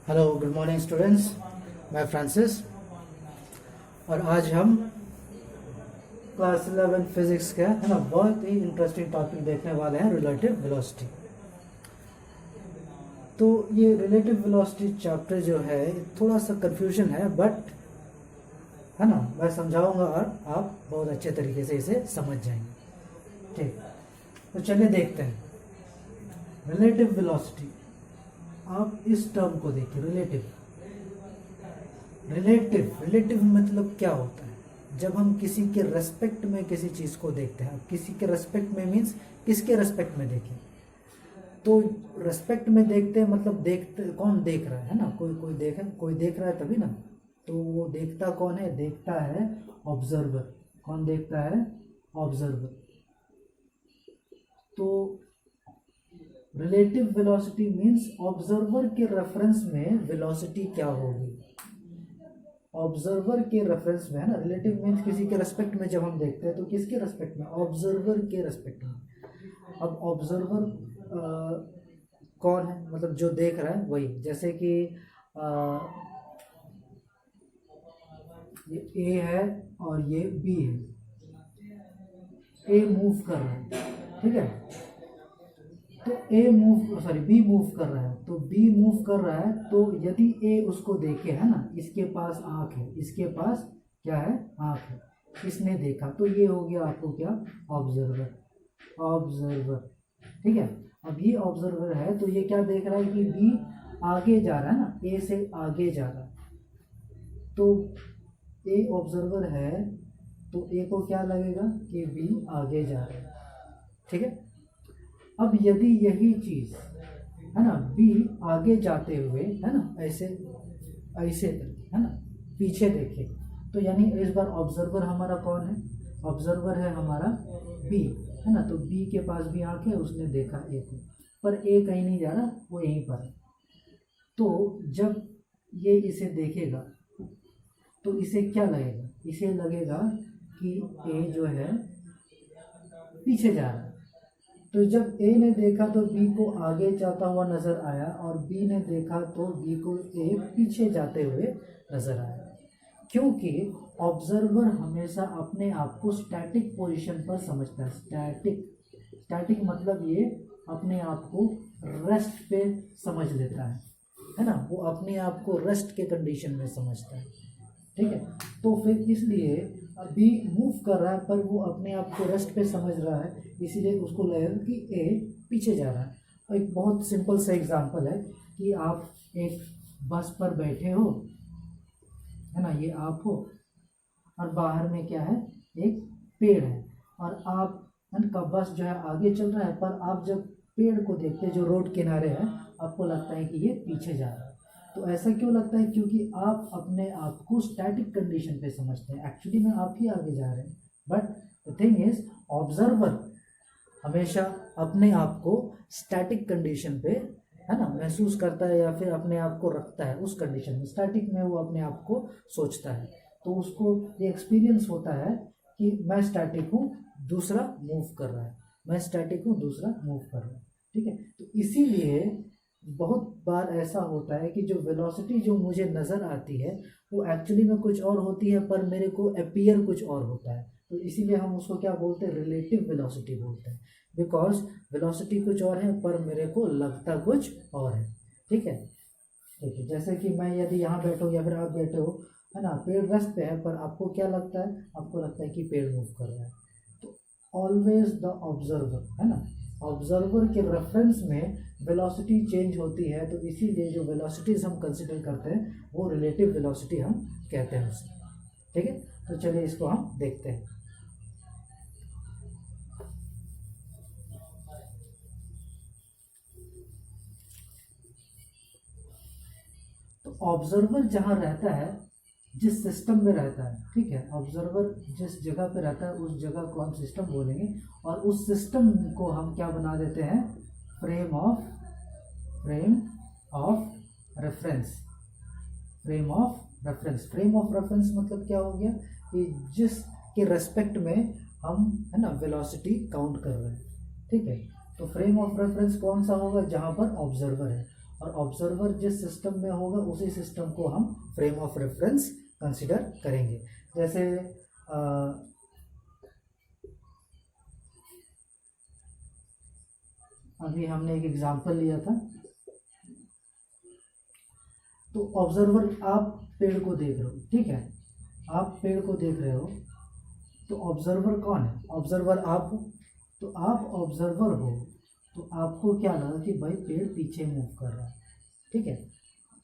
Hello good morning students, मैं Francis और आज हम क्लास 11 फिजिक्स का है ना बहुत ही इंटरेस्टिंग टॉपिक देखने वाले हैं, रिलेटिव वेलोसिटी। तो ये रिलेटिव वेलोसिटी चैप्टर जो है थोड़ा सा कंफ्यूजन है, बट है ना मैं समझाऊंगा और आप बहुत अच्छे तरीके से इसे समझ जाएंगे। ठीक, तो चलिए देखते हैं रिलेटिव वेलोसिटी। आप इस टर्म को देखिए, रिलेटिव। रिलेटिव मतलब क्या होता है? जब हम किसी के रेस्पेक्ट में किसी चीज को देखते हैं, किसी के रेस्पेक्ट में मीन्स किसके रेस्पेक्ट में देखें, तो रेस्पेक्ट में देखते हैं मतलब देखते कौन देख रहा है ना, कोई देख रहा है तभी ना। तो वो देखता कौन है? देखता है ऑब्जर्वर। कौन देखता है? ऑब्जर्वर। तो रिलेटिव वेलोसिटी मीन्स ऑब्जर्वर के रेफरेंस में वेलोसिटी क्या होगी। ऑब्जर्वर के रेफरेंस में है ना, रिलेटिव मीन्स किसी के रेस्पेक्ट में जब हम देखते हैं तो किसके रेस्पेक्ट में? ऑब्जर्वर के रेस्पेक्ट में। अब ऑब्जर्वर कौन है? मतलब जो देख रहा है वही। जैसे कि ये ए है और ये बी है। ए मूव कर रहा है, ठीक है, तो बी मूव कर रहा है, तो बी मूव कर रहा है, तो यदि ए उसको देखे है ना, इसके पास आंख है, इसके पास क्या है? आंख है, इसने देखा, तो ये हो गया आपको क्या? ऑब्जर्वर। ठीक है, अब ये ऑब्जर्वर है तो ये क्या देख रहा है कि बी आगे जा रहा है ना, ए से आगे जा रहा है, तो ए ऑब्जर्वर है तो ए को क्या लगेगा कि बी आगे जा रहा है। ठीक है, अब यदि यही चीज है ना बी आगे जाते हुए है ना ऐसे है ना पीछे देखे, तो यानी इस बार ऑब्जर्वर हमारा कौन है? ऑब्जर्वर है हमारा बी, है ना। तो बी के पास भी आंख है, उसने देखा ए को, पर ए कहीं नहीं जा रहा, वो यहीं पर है। तो जब ये इसे देखेगा तो इसे क्या लगेगा? इसे लगेगा कि ए जो है पीछे जा रहा है। तो जब ए ने देखा तो बी को आगे जाता हुआ नजर आया, और बी ने देखा तो बी को ए पीछे जाते हुए नजर आया, क्योंकि ऑब्जर्वर हमेशा अपने आप को स्टैटिक पोजीशन पर समझता है। स्टैटिक मतलब ये अपने आप को रेस्ट पे समझ लेता है ना, वो अपने आप को रेस्ट के कंडीशन में समझता है। ठीक है, तो फिर इसलिए बी मूव कर रहा है पर वो अपने आप को रेस्ट पे समझ रहा है, इसीलिए उसको लगेगा कि ए पीछे जा रहा है। और एक बहुत सिंपल सा एग्जांपल है कि आप एक बस पर बैठे हो, है ना, ये आप हो, और बाहर में क्या है? एक पेड़ है, और आप का बस जो है आगे चल रहा है, पर आप जब पेड़ को देखते जो रोड किनारे है, आपको लगता है कि ये पीछे जा रहा है। तो ऐसा क्यों लगता है? क्योंकि आप अपने आप को स्टैटिक कंडीशन पे समझते हैं, एक्चुअली में आप ही आगे जा रहे हैं। But the thing is, observer हमेशा अपने आप को स्टैटिक कंडीशन पे है ना महसूस करता है, या फिर अपने आप को रखता है उस कंडीशन में। स्टैटिक में वो अपने आप को सोचता है, तो उसको ये एक्सपीरियंस होता है कि मैं स्टैटिक हूँ, दूसरा मूव कर रहा है, मैं स्टैटिक हूँ, दूसरा मूव कर रहा है। ठीक है, तो इसीलिए बहुत बार ऐसा होता है कि जो वेलोसिटी जो मुझे नज़र आती है वो एक्चुअली में कुछ और होती है, पर मेरे को अपीयर कुछ और होता है। तो इसीलिए हम उसको क्या बोलते हैं? रिलेटिव वेलोसिटी बोलते हैं, बिकॉज वेलोसिटी कुछ और है पर मेरे को लगता कुछ और है। ठीक है, ठीक है, जैसे कि मैं यदि यहाँ बैठो या फिर आप बैठे हो, है ना, पेड़ रेस्ट पे है, पर आपको क्या लगता है? आपको लगता है कि पेड़ मूव कर रहा है। तो ऑलवेज द ऑब्जर्वर, है ना, ऑब्जर्वर के रेफरेंस में वेलोसिटी चेंज होती है, तो इसीलिए जो वेलोसिटीज हम कंसिडर करते हैं वो रिलेटिव वेलोसिटी हम कहते हैं उसे। ठीक है, तो चलिए इसको हम देखते हैं। तो ऑब्जर्वर जहाँ रहता है, जिस सिस्टम में रहता है, ठीक है, ऑब्जर्वर जिस जगह पे रहता है उस जगह को हम सिस्टम बोलेंगे, और उस सिस्टम को हम क्या बना देते हैं? Frame of reference. Frame of reference मतलब क्या हो गया? कि जिस के रेस्पेक्ट में हम है ना वेलोसिटी काउंट कर रहे हैं। ठीक है, तो फ्रेम ऑफ रेफरेंस कौन सा होगा? जहाँ पर ऑब्जर्वर है, और ऑब्जर्वर जिस सिस्टम में होगा उसी सिस्टम को हम फ्रेम ऑफ रेफरेंस कंसिडर करेंगे। जैसे अभी हमने एक एग्जांपल लिया था, तो ऑब्जर्वर, आप पेड़ को देख रहे हो, ठीक है, आप पेड़ को देख रहे हो, तो ऑब्जर्वर कौन है? ऑब्जर्वर आप हो। तो आप ऑब्जर्वर हो तो आपको क्या लगा कि भाई पेड़ पीछे मूव कर रहा है, ठीक है।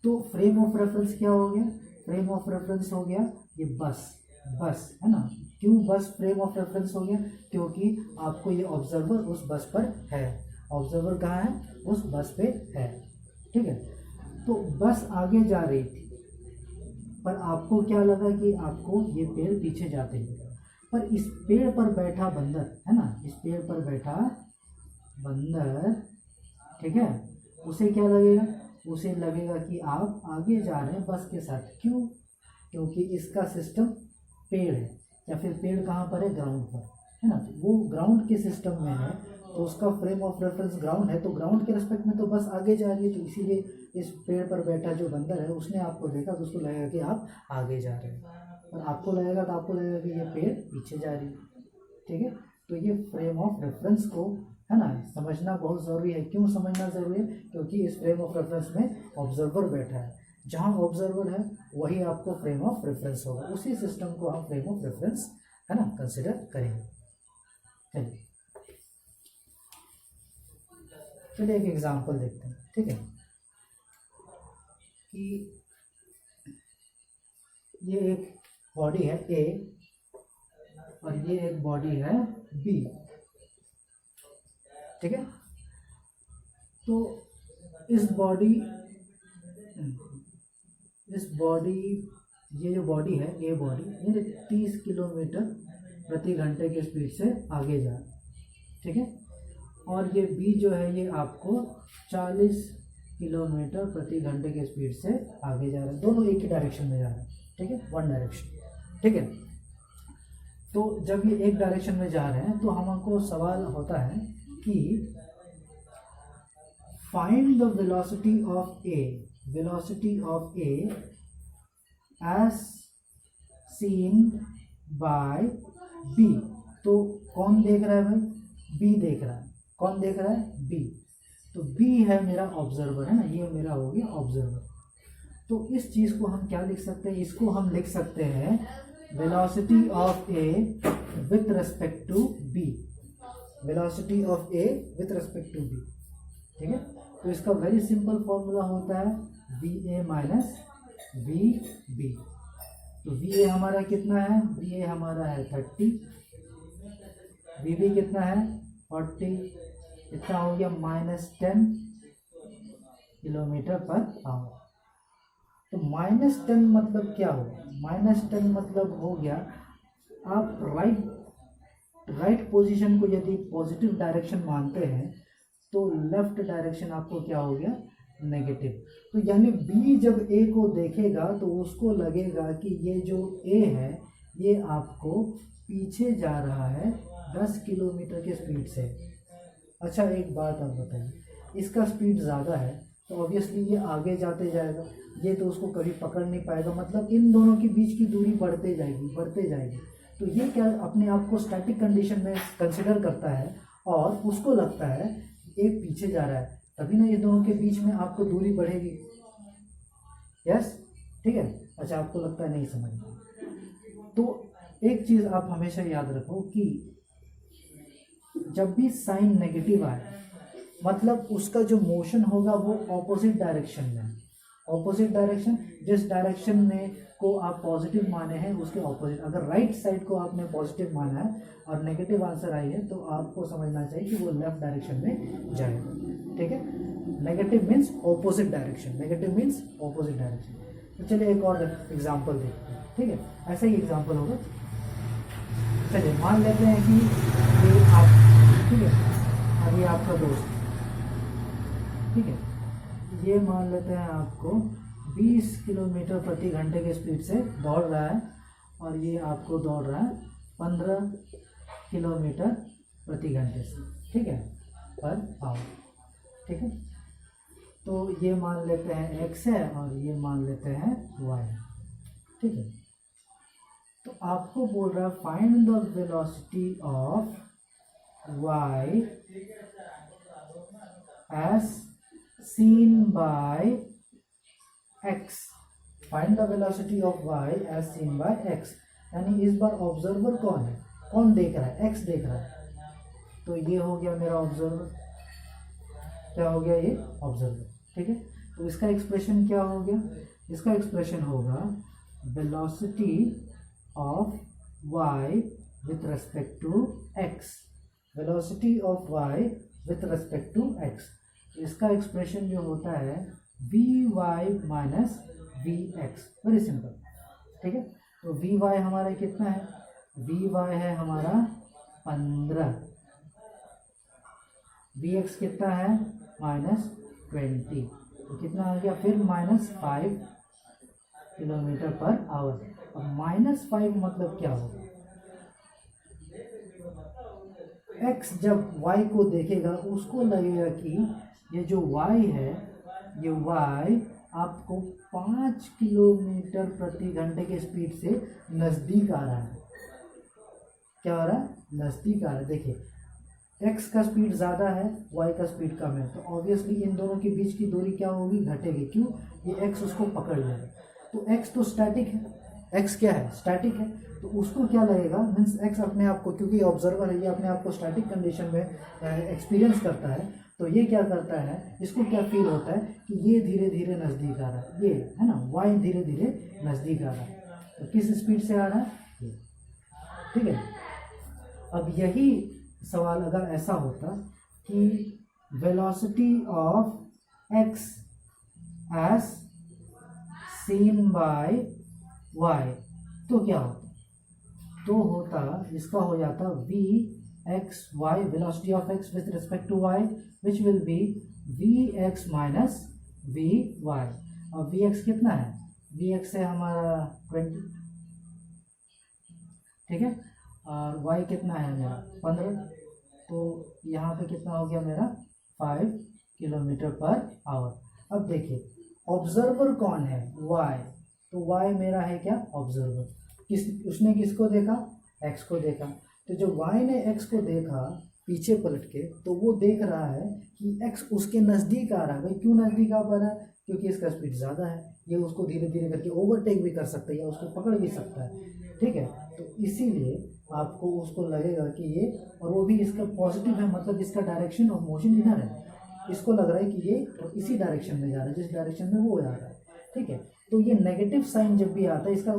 तो फ्रेम ऑफ रेफरेंस क्या हो गया? फ्रेम ऑफ रेफरेंस हो गया ये बस है ना। क्यों बस फ्रेम ऑफ रेफरेंस हो गया? क्योंकि आपको ये ऑब्जर्वर उस बस पर है। ऑब्जर्वर कहाँ है? उस बस पे है, ठीक है। तो बस आगे जा रही थी, पर आपको क्या लगा कि आपको ये पेड़ पीछे जाते हुए, पर इस पेड़ पर बैठा बंदर है ना, इस पेड़ पर बैठा बंदर, ठीक है, उसे क्या लगेगा? उसे लगेगा कि आप आगे जा रहे हैं बस के साथ। क्यों? क्योंकि इसका सिस्टम पेड़ है, या फिर पेड़ कहाँ पर है? ग्राउंड पर, है ना। तो वो ग्राउंड के सिस्टम में है, तो उसका फ्रेम ऑफ रेफरेंस ग्राउंड है, तो ग्राउंड के रिस्पेक्ट में तो बस आगे जा रही है। तो इसीलिए इस पेड़ पर बैठा जो बंदर है उसने आपको देखा तो उसको लगेगा कि आप आगे जा रहे हैं, और आपको लगेगा तो आपको लगेगा कि ये पेड़ पीछे जा रही है, ठीक है। तो ये फ्रेम ऑफ रेफरेंस को, है ना, समझना बहुत ज़रूरी है। क्यों समझना ज़रूरी है? क्योंकि इस फ्रेम ऑफ रेफरेंस में ऑब्जर्वर बैठा है, जहाँ ऑब्जर्वर है वही आपको फ्रेम ऑफ रेफरेंस होगा, उसी सिस्टम को हम फ्रेम ऑफ रेफरेंस, है ना, कंसिडर करेंगे। चलिए एक एग्जांपल देखते हैं, ठीक है, कि ये एक बॉडी है ए और ये एक बॉडी है बी, ठीक है। तो इस बॉडी, ये जो बॉडी है ए बॉडी, ये 30 किलोमीटर प्रति घंटे के स्पीड से आगे जा रहा है, ठीक है। और ये बी जो है ये आपको 40 किलोमीटर प्रति घंटे के स्पीड से आगे जा रहा है। दोनों एक ही डायरेक्शन में जा रहे हैं, ठीक है, वन डायरेक्शन, ठीक है। तो जब ये एक डायरेक्शन में जा रहे हैं तो हमको सवाल होता है कि find the velocity of A as seen by B. तो कौन देख रहा है भाई? बी देख रहा है। कौन देख रहा है? बी। तो बी है मेरा ऑब्जर्वर, है ना, ये मेरा हो गया ऑब्जर्वर। तो इस चीज़ को हम क्या लिख सकते हैं? इसको हम लिख सकते हैं velocity of A with respect to B, velocity of A with respect to B, ठीक है। तो इसका वेरी सिंपल फॉर्मूला होता है V A minus V B. तो वी ए हमारा कितना है? वी ए हमारा है 30, वी बी कितना है? 40, इतना हो गया -10 किलोमीटर पर आवर। तो -10 मतलब क्या होगा? -10 मतलब हो गया, आप राइट पोजीशन को यदि पॉजिटिव डायरेक्शन मानते हैं तो लेफ्ट डायरेक्शन आपको क्या हो गया? नेगेटिव। तो यानी बी जब ए को देखेगा तो उसको लगेगा कि ये जो ए है ये आपको पीछे जा रहा है 10 किलोमीटर के स्पीड से। अच्छा एक बात आप बताइए, इसका स्पीड ज़्यादा है तो ऑब्वियसली ये आगे जाते जाएगा, ये तो उसको कभी पकड़ नहीं पाएगा, मतलब इन दोनों के बीच की दूरी बढ़ते जाएगी। तो ये क्या अपने आप को स्टैटिक कंडीशन में कंसिडर करता है और उसको लगता है एक पीछे जा रहा है, तभी ना ये दोनों के बीच में आपको दूरी बढ़ेगी। यस, ठीक है। अच्छा आपको लगता है नहीं समझ में, तो एक चीज़ आप हमेशा याद रखो कि जब भी साइन नेगेटिव आए मतलब उसका जो मोशन होगा वो ऑपोजिट डायरेक्शन में, ऑपोजिट डायरेक्शन, जिस डायरेक्शन में को आप पॉजिटिव माने हैं उसके ऑपोजिट। अगर राइट साइड को आपने पॉजिटिव माना है और नेगेटिव आंसर आई है तो आपको समझना चाहिए कि वो लेफ्ट डायरेक्शन में जाएगा, ठीक है। Negative means opposite direction, negative means opposite direction. तो चलिए एक और एग्जाम्पल देखते हैं, ठीक है, ऐसा ही एग्जाम्पल होगा। चलिए मान लेते हैं कि ये आप, ठीक है, अब ये आपका दोस्त, ठीक है, ये मान लेते हैं आपको 20 किलोमीटर प्रति घंटे के स्पीड से दौड़ रहा है और ये आपको दौड़ रहा है 15 किलोमीटर प्रति घंटे से, ठीक है, पर आवर, ठीक है। तो ये मान लेते हैं x है और ये मान लेते हैं y है, ठीक है। तो आपको बोल रहा है find the velocity of y as seen by x, find the velocity of y as seen by x, यानी इस बार ऑब्जर्वर कौन है, कौन देख रहा है, x देख रहा है। तो ये हो गया मेरा ऑब्जर्वर, क्या हो गया ये ऑब्जर्वर, ठीक है। तो इसका एक्सप्रेशन क्या हो गया, इसका एक्सप्रेशन होगा velocity of y with respect to x, velocity of y with respect to x। इसका एक्सप्रेशन जो होता है vy minus vx, very simple, ठीक है। तो vy हमारा कितना है, vy है हमारा 15, vx कितना है -20, तो कितना आ गया फिर -5 किलोमीटर पर आवर। अब -5 मतलब क्या होगा, x जब y को देखेगा उसको लगेगा कि ये जो y है, ये y आपको 5 किलोमीटर प्रति घंटे के स्पीड से नज़दीक आ रहा है। क्या हो रहा है, नज़दीक आ रहा है। देखिए x का स्पीड ज़्यादा है, y का स्पीड कम है, तो ऑब्वियसली इन दोनों के बीच की दूरी क्या होगी, घटेगी। क्यों, ये x उसको पकड़ लेगा। तो x तो स्टैटिक है, x क्या है, स्टैटिक है, तो उसको क्या लगेगा, मीन्स x अपने आप को, क्योंकि ऑब्जर्वर है, ये अपने आप को स्टैटिक कंडीशन में एक्सपीरियंस करता है, तो ये क्या करता है, इसको क्या फील होता है कि ये धीरे धीरे नज़दीक आ रहा है, ये है ना, y धीरे धीरे नज़दीक आ रहा है। तो किस स्पीड से आ रहा है, ये, ठीक है। अब यही सवाल अगर ऐसा होता कि velocity of x as seen by y, तो क्या होता, तो होता इसका हो जाता v x y, velocity of x with respect to y, which will be v x minus v y। और v x कितना है, v x है हमारा 20, ठीक है, और y कितना है मेरा 15, तो यहाँ पे कितना हो गया मेरा 5 किलोमीटर पर आवर। अब देखिए ऑब्जर्वर कौन है, y, तो y मेरा है क्या, ऑब्जर्वर। किस, उसने किसको देखा, x को देखा। तो जो y ने x को देखा पीछे पलट के, तो वो देख रहा है कि x उसके नज़दीक आ रहा है। भाई क्यों नज़दीक आ पा रहा है, क्योंकि इसका स्पीड ज़्यादा है, ये उसको धीरे धीरे करके ओवरटेक भी कर सकता है या उसको पकड़ भी सकता है, ठीक है। तो इसीलिए आपको उसको लगेगा कि ये, और वो भी इसका पॉजिटिव है, मतलब इसका डायरेक्शन ऑफ मोशन इधर है, इसको लग रहा है कि ये इसी डायरेक्शन में जा रहा है जिस डायरेक्शन में वो जा रहा है, ठीक है। तो ये नेगेटिव साइन जब भी आता है, इसका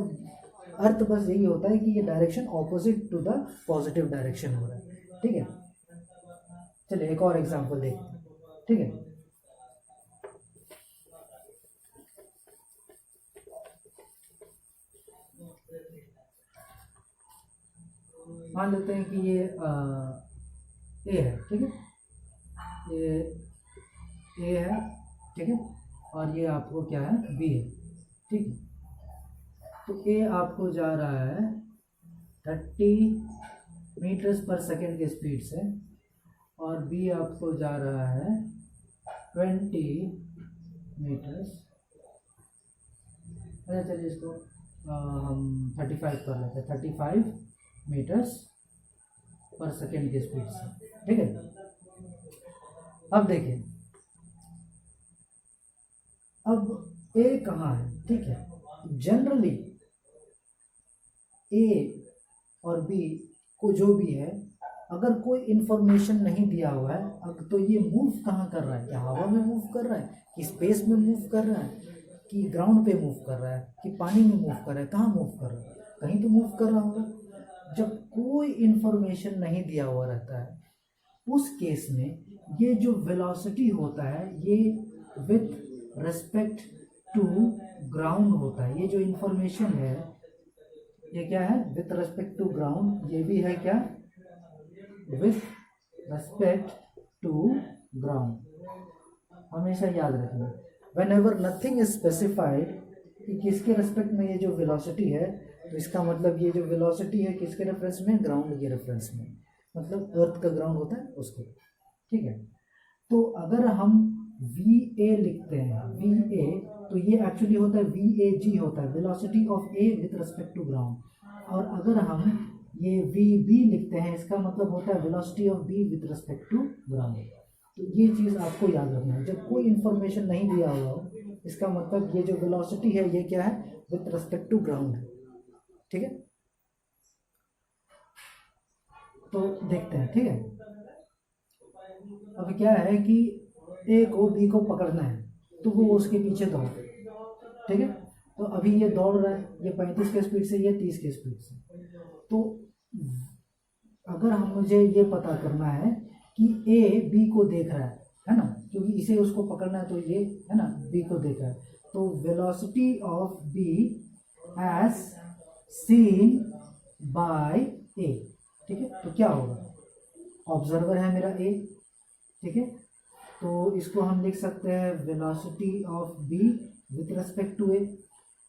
अर्थ बस यही होता है कि ये direction opposite to the positive direction हो रहा है, ठीक है। चलिए एक और एग्जांपल देखते हैं, ठीक है। मान लेते हैं कि ये ए है, ठीक है, ये ए है, ठीक है, और ये आपको क्या है, बी है, ठीक है। तो ए आपको जा रहा है 30 मीटर्स पर सेकेंड के स्पीड से, और बी आपको जा रहा है 20 मीटर्स, अच्छा चलिए इसको हम 35 कर लेते हैं, 35 मीटर्स पर सेकेंड के स्पीड से, ठीक है। अब देखिए, अब ए कहाँ है, ठीक है। जनरली ए और बी को जो भी है, अगर कोई इंफॉर्मेशन नहीं दिया हुआ है, अब तो ये मूव कहाँ कर रहा है, क्या हवा में मूव कर रहा है, कि स्पेस में मूव कर रहा है, कि ग्राउंड पे मूव कर रहा है, कि पानी में मूव कर रहा है, कहाँ मूव कर रहा है, कहीं तो मूव कर रहा होगा। जब कोई इंफॉर्मेशन नहीं दिया हुआ रहता है, उस केस में ये जो वेलोसिटी होता है, ये विथ रिस्पेक्ट टू ग्राउंड होता है। ये जो इंफॉर्मेशन है, ये क्या है, विथ रिस्पेक्ट टू ग्राउंड, ये भी है क्या, विथ रिस्पेक्ट टू ग्राउंड। हमेशा याद रखना, व्हेनेवर नथिंग इज स्पेसिफाइड कि किसके रिस्पेक्ट में ये जो वेलोसिटी है, तो इसका मतलब ये जो वेलोसिटी है किसके रेफरेंस में, ग्राउंड के रेफरेंस में, मतलब अर्थ का ग्राउंड होता है उसके, ठीक है। तो अगर हम वी ए लिखते हैं, वी ए, तो ये एक्चुअली होता है वी ए जी होता है, velocity of A with respect to ground. और अगर हम ये वी बी लिखते हैं, इसका मतलब होता है velocity of B with respect to ground. तो ये चीज़ आपको याद रखना है, जब कोई इन्फॉर्मेशन नहीं दिया हुआ हो, इसका मतलब ये जो वेलोसिटी है ये क्या है, विथ रिस्पेक्ट टू ग्राउंड है। ठीक है, तो देखते हैं। ठीक है, अब क्या है कि ए को बी को पकड़ना है, तो वो उसके पीछे दौड़। ठीक है, तो अभी ये दौड़ रहा है, ये 35 के स्पीड से, ये 30 के स्पीड से। तो अगर हम मुझे ये पता करना है कि ए बी को देख रहा है ना, क्योंकि इसे उसको पकड़ना है, तो ये है ना बी को देख रहा है, तो velocity of B as seen by A. ठीक है, तो क्या होगा, ऑब्जर्वर है मेरा ए। ठीक है, तो इसको हम लिख सकते हैं velocity of B with respect to A.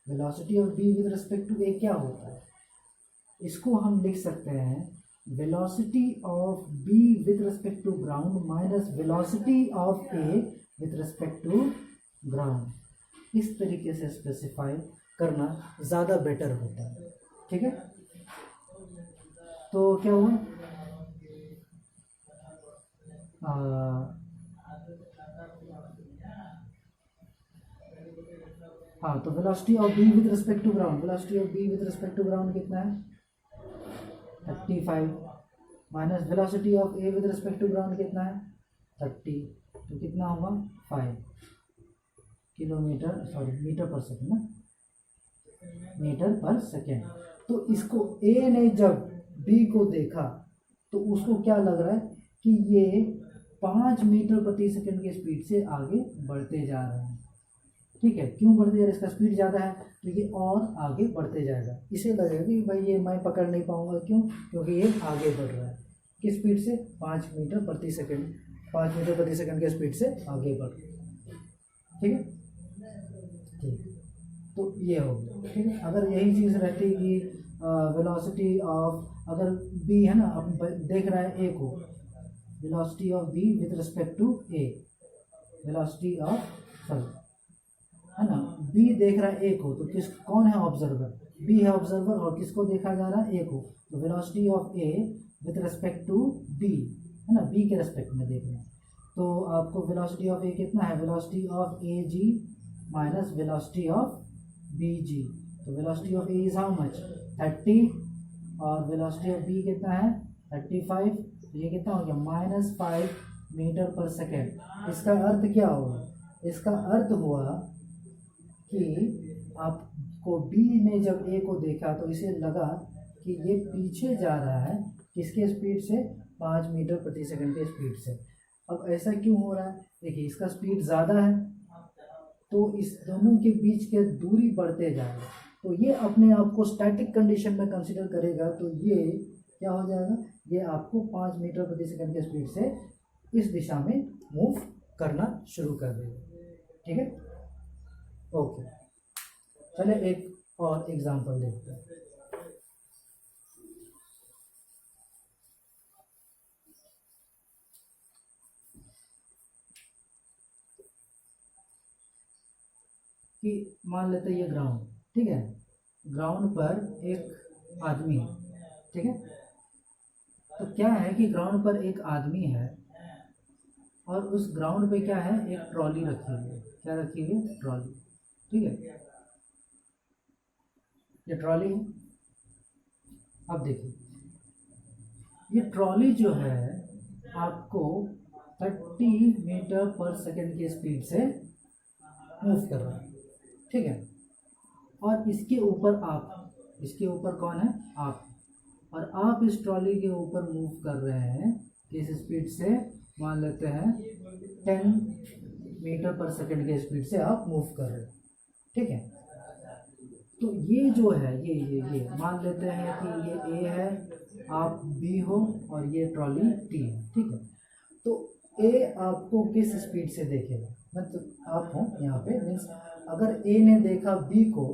Velocity of B with respect to A क्या होता है, इसको हम लिख सकते हैं velocity of B with respect to ground minus velocity of A with respect to ground. इस तरीके से स्पेसिफाई करना ज़्यादा बेटर होता है। ठीक है, तो क्या हुआ, हाँ, तो velocity of B with respect to ground, velocity of B with respect to ground कितना है 35, minus velocity of A with respect to ground कितना है 30, तो कितना होगा 5 किलोमीटर, सॉरी मीटर पर सेकेंड ना, मीटर पर सेकेंड। तो इसको ए ने जब बी को देखा तो उसको क्या लग रहा है कि ये 5 मीटर प्रति सेकेंड की स्पीड से आगे बढ़ते जा रहे हैं। ठीक है, क्यों बढ़ते जा रहे हैं, इसका स्पीड ज़्यादा है तो ये और आगे बढ़ते जाएगा। इसे लगेगा कि भाई ये मैं पकड़ नहीं पाऊंगा, क्यों, क्योंकि ये आगे बढ़ रहा है किस स्पीड से 5 मीटर प्रति सेकेंड, 5 मीटर प्रति सेकेंड के स्पीड से आगे बढ़ रहा है। ठीक है, ठीक, तो ये हो गया। ठीक है, अगर यही चीज़ रहती कि वेलोसिटी ऑफ, अगर बी है ना, अब देख रहा है ए को, velocity of B with respect to A, velocity of, sorry है ना, बी देख रहा है ए को, तो किस, कौन है ऑब्जर्वर, बी है ऑब्जर्वर, और किसको देखा जा रहा है ए को, तो velocity of A with respect to B, है ना, बी के रिस्पेक्ट में देख रहे हैं। तो आपको वेलोसिटी ऑफ ए कितना है, velocity of A G minus velocity of B G, तो velocity of A is how much 30, और वेलोसिटी ऑफ बी कितना है 35, तो ये कितना हो गया -5 मीटर पर सेकेंड। इसका अर्थ क्या हुआ, इसका अर्थ हुआ कि आपको बी ने जब ए को देखा तो इसे लगा कि ये पीछे जा रहा है, किसके स्पीड से 5 मीटर प्रति सेकंड के स्पीड से। अब ऐसा क्यों हो रहा है, देखिए इसका स्पीड ज़्यादा है तो इस दोनों के बीच के दूरी बढ़ते जाएगा, तो ये अपने आप को स्टैटिक कंडीशन में कंसीडर करेगा, तो ये क्या हो जाएगा, ये आपको 5 मीटर प्रति सेकंड के स्पीड से इस दिशा में मूव करना शुरू कर देगा। ठीक है, ओके, चले एक और एग्जांपल देखते हैं। कि मान लेते हैं ये ग्राउंड, ठीक है, ग्राउंड पर एक आदमी है। ठीक है, तो क्या है कि ग्राउंड पर एक आदमी है और उस ग्राउंड पे क्या है, एक ट्रॉली रखी हुई है। क्या रखी हुई है, ट्रॉली। ठीक है, ये ट्रॉली है। अब देखिए ये ट्रॉली जो है आपको 30 मीटर पर सेकेंड की स्पीड से मूव कर रहा है। ठीक है, और इसके ऊपर आप, इसके ऊपर कौन है, आप, और आप इस ट्रॉली के ऊपर मूव कर रहे हैं किस स्पीड से, मान लेते हैं 10 मीटर पर सेकेंड के स्पीड से आप मूव कर रहे हैं। ठीक है, तो ये जो है ये मान लेते हैं कि ये ए है, आप बी हो, और ये ट्रॉली टी है। ठीक है, तो ए आपको किस स्पीड से देखेगा, मतलब आप हो यहाँ पे, मीन्स अगर ए ने देखा बी को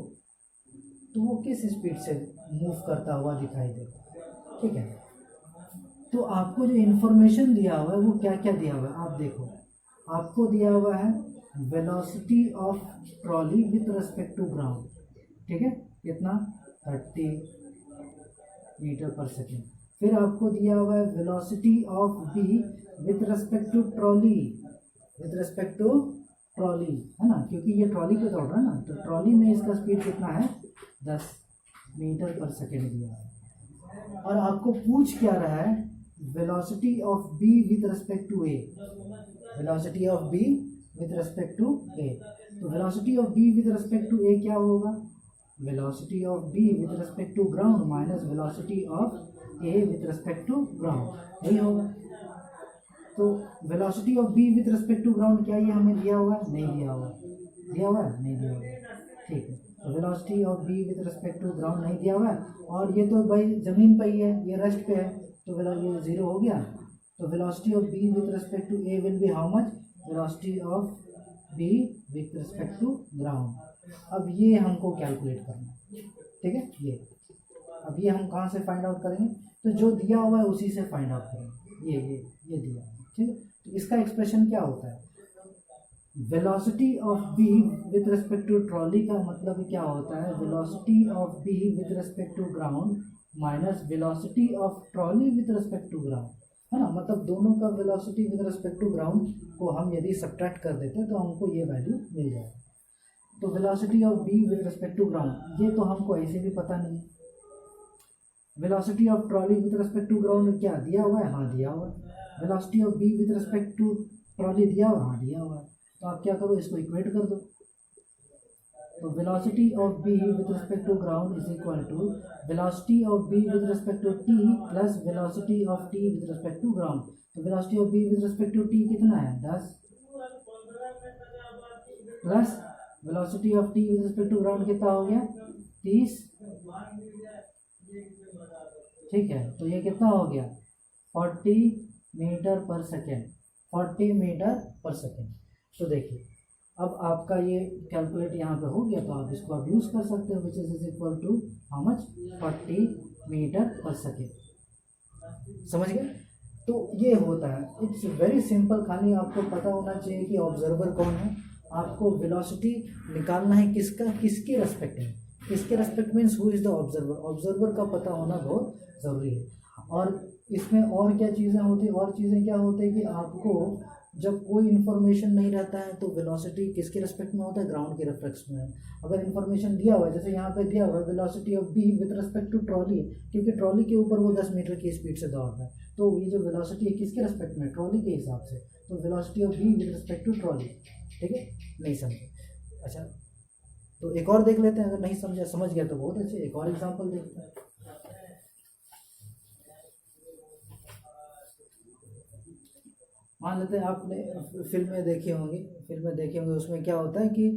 तो वो किस स्पीड से मूव करता हुआ दिखाई देगा। ठीक है, तो आपको जो इन्फॉर्मेशन दिया हुआ है वो क्या क्या दिया हुआ है आप देखो। आपको दिया हुआ है velocity of trolley with respect to ground, ठीक है, कितना 30 मीटर पर सेकेंड। फिर आपको दिया हुआ है velocity of B with respect to trolley, with respect to trolley, है ना, क्योंकि ये ट्रॉली पे दौड़ रहा है ना, तो ट्रॉली में इसका स्पीड कितना है 10 मीटर पर सेकेंड दिया है। और आपको पूछ क्या रहा है, velocity of B with respect to A, velocity of B with respect to A. तो velocity of B with respect to A क्या होगा, velocity of B with respect to ground minus velocity of A with respect to ground, यही होगा। तो velocity of B with respect to ground क्या ये हमें दिया हुआ है, नहीं दिया हुआ, दिया हुआ है, नहीं दिया हुआ, ठीक है। तो velocity of B with respect to ground नहीं दिया हुआ है, और ये तो भाई ज़मीन पर ही है, ये रेस्ट पे है, तो ये 0 हो गया। तो velocity of B with respect to A will be how much, velocity of B with respect to ground. अब ये हमको कैलकुलेट करना है, ठीक है। ये अब ये हम कहाँ से फाइंड आउट करेंगे, तो जो दिया हुआ है उसी से फाइंड आउट करेंगे। ये दिया है, ठीक है। तो इसका एक्सप्रेशन क्या होता है, velocity of B with respect to trolley का मतलब क्या होता है, velocity of B with respect to ground minus velocity of trolley with respect to ground, है ना। मतलब दोनों का velocity with respect to ground को हम यदि सब्ट्रैक्ट कर देते तो हमको ये वैल्यू मिल जाए। तो velocity of B with respect to ground ये तो हमको ऐसे भी पता नहीं। Velocity of trolley with respect to ground क्या दिया हुआ है, हाँ दिया हुआ है। Velocity of B with respect to trolley दिया हुआ, हाँ दिया हुआ है। तो आप क्या करो, इसको इक्वेट कर दो। तो velocity of B with respect to ground is equal to velocity of B with respect to T plus velocity of T with respect to ground. तो velocity of B with respect to T कितना है 10 plus velocity of T with respect to ground कितना हो गया 30, ठीक है। तो ये कितना हो गया 40 मीटर पर सेकेंड, 40 मीटर पर सेकेंड। तो देखिए अब आपका ये कैलकुलेट यहाँ पे हो गया, तो आप इसको आप यूज़ कर सकते हो, which is equal to how much 40 metre पर सेकेंड। समझ गए। तो ये होता है, इट्स वेरी सिंपल। खाली आपको पता होना चाहिए कि ऑब्जर्वर कौन है, आपको वेलोसिटी निकालना है किसका, किसके रेस्पेक्ट में, किसके respect means who is the observer, observer का पता होना बहुत ज़रूरी है। और इसमें और क्या चीज़ें होती है, और चीज़ें क्या होती है कि आपको जब कोई इन्फॉर्मेशन नहीं रहता है तो वेलोसिटी किसके रेस्पेक्ट में होता है, ग्राउंड के रेस्पेक्ट में। अगर इन्फॉर्मेशन दिया हुआ है, जैसे यहाँ पे दिया हुआ है velocity of B with respect to trolley, क्योंकि ट्रॉली के ऊपर वो 10 मीटर की स्पीड से दौड़ रहा है, तो ये जो वेलोसिटी है किसके रेस्पेक्ट में, ट्रॉली के हिसाब से। तो velocity of B with respect to trolley, ठीक है। नहीं समझे, अच्छा तो एक और देख लेते हैं। अगर नहीं समझा, समझ गया तो बहुत अच्छे, एक और एग्जाम्पल देखते हैं। मान लेते हैं आपने फिल्में देखी होंगी, उसमें क्या होता है कि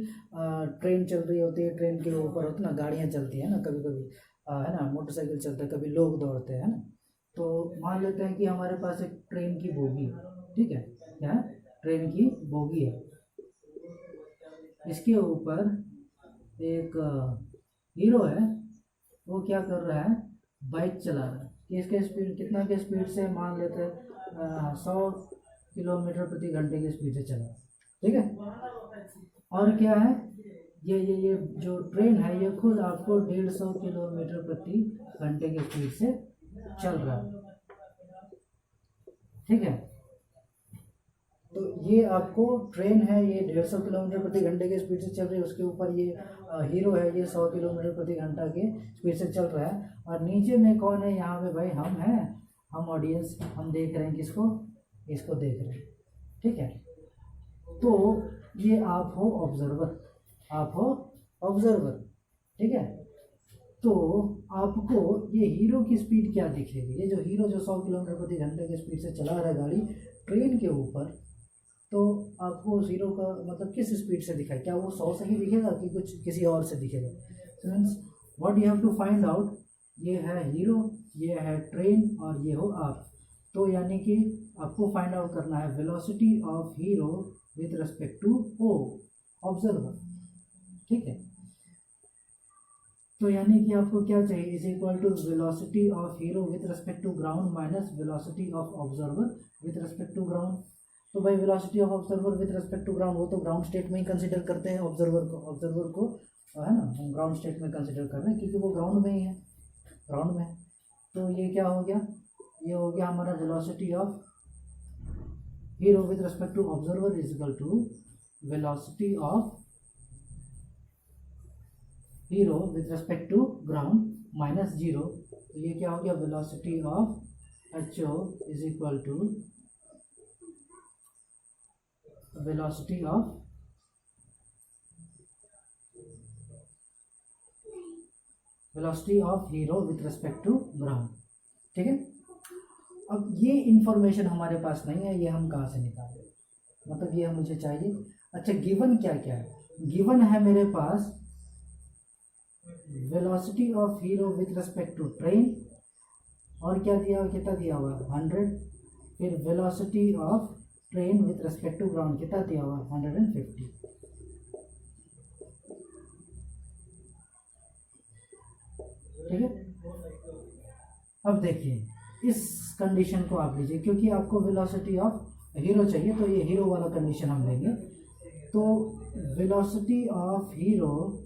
ट्रेन चल रही होती है, ट्रेन के ऊपर होता है ना, गाड़ियाँ चलती है ना, कभी कभी है ना, मोटरसाइकिल चलता है, कभी लोग दौड़ते हैं ना। तो मान लेते हैं कि हमारे पास एक ट्रेन की बोगी है, ठीक है, क्या है, ट्रेन की बोगी है। इसके ऊपर एक हीरो है, वो क्या कर रहा है, बाइक चला रहा है। किसके स्पीड, कितना के स्पीड से, मान लेते हैं 100 किलोमीटर प्रति घंटे की स्पीड से चला, ठीक है। और क्या है, ये जो ट्रेन है ये खुद आपको 150 किलोमीटर प्रति घंटे की स्पीड से चल रहा है, ठीक है। तो ये आपको ट्रेन है, ये 150 किलोमीटर प्रति घंटे की स्पीड से चल रही है, उसके ऊपर ये हीरो है, ये 100 किलोमीटर प्रति घंटा के स्पीड से चल रहा है। और नीचे में कौन है, यहाँ पे भाई हम हैं, हम ऑडियंस, हम देख रहे हैं किसको, इसको देख रहे हैं, ठीक है। तो ये आप हो ऑब्जर्वर, आप हो ऑब्जर्वर, ठीक है। तो आपको ये हीरो की स्पीड क्या दिखेगी, ये जो हीरो जो 100 किलोमीटर प्रति घंटे की स्पीड से चला रहा है गाड़ी ट्रेन के ऊपर, तो आपको उस हीरो का मतलब किस स्पीड से दिखाए, क्या वो 100 से ही दिखेगा कि कुछ किसी और से दिखेगा। Means what you have to find out, ये है हीरो, ये है ट्रेन और ये हो आप। तो यानी कि आपको फाइंड आउट करना है velocity of hero with respect to O observer, ठीक है। तो यानी कि आपको क्या चाहिए, is equal to velocity of hero with respect to ground minus velocity of observer with respect to ground. तो भाई velocity of observer with respect to ground, वो तो ग्राउंड स्टेट में ही कंसिडर करते हैं ऑब्जर्वर को है ना, हम ग्राउंड स्टेट में कंसिडर कर रहे हैं क्योंकि वो ग्राउंड में ही है, ग्राउंड में। तो ये क्या हो गया, ये हो गया हमारा velocity of hero with respect to observer is equal to velocity of hero with respect to ground minus zero. तो ये क्या हो गया, velocity of H O is equal to velocity of hero with respect to ground. ठीक है, अब ये information हमारे पास नहीं है, ये हम कहाँ से निकालें, मतलब ये मुझे चाहिए। अच्छा, गिवन क्या क्या है, गिवन है मेरे पास velocity of hero with respect to train, और क्या दिया हुआ, कितना दिया हुआ 100, फिर velocity of train with respect to ground कितना दिया हुआ 150। ठीक है, अब देखिए इस कंडीशन को आप लीजिए, क्योंकि आपको वेलोसिटी ऑफ हीरो चाहिए तो ये हीरो वाला कंडीशन हम लेंगे। तो velocity of hero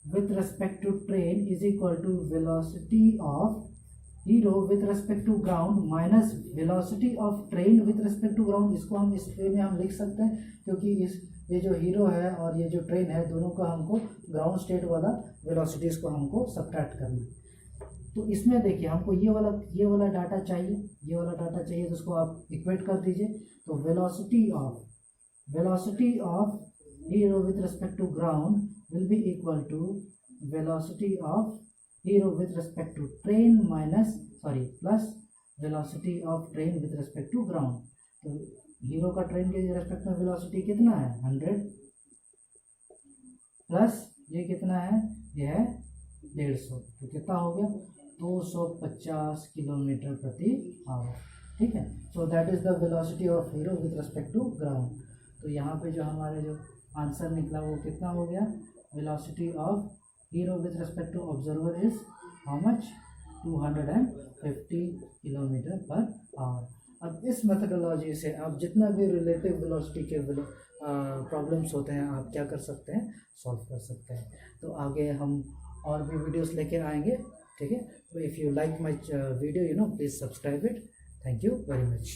with respect to train is equal to velocity of hero with respect to ground minus velocity of train with respect to ground। इसको हम इस वे में हम लिख सकते हैं, क्योंकि ये जो हीरो है और ये जो ट्रेन है दोनों का हमको ग्राउंड स्टेट वाला वेलोसिटीज को हमको सब्ट्रैक्ट करना है। तो इसमें देखिए हमको ये वाला डाटा चाहिए, ये वाला डाटा चाहिए, तो उसको आप इक्वेट कर दीजिए। तो velocity of hero with respect to ground will be equal to velocity of hero with respect to train plus velocity of train with respect to ground। तो हीरो का ट्रेन के रेस्पेक्ट में वेलोसिटी कितना है 100, plus ये कितना है, ये है 150, तो कितना हो गया 250 किलोमीटर प्रति आवर। ठीक है, so that is the velocity of hero with respect to ground. तो यहाँ पे जो हमारे जो आंसर निकला वो कितना हो गया, velocity of hero with respect to observer is how much 250 kilometre per hour. अब इस मेथडोलॉजी से आप जितना भी रिलेटिव वेलोसिटी के प्रॉब्लम्स होते हैं आप क्या कर सकते हैं, सॉल्व कर सकते हैं। तो आगे हम और भी वीडियोस लेके आएंगे। ठीक है, तो if you like my video please subscribe it. Thank you very much.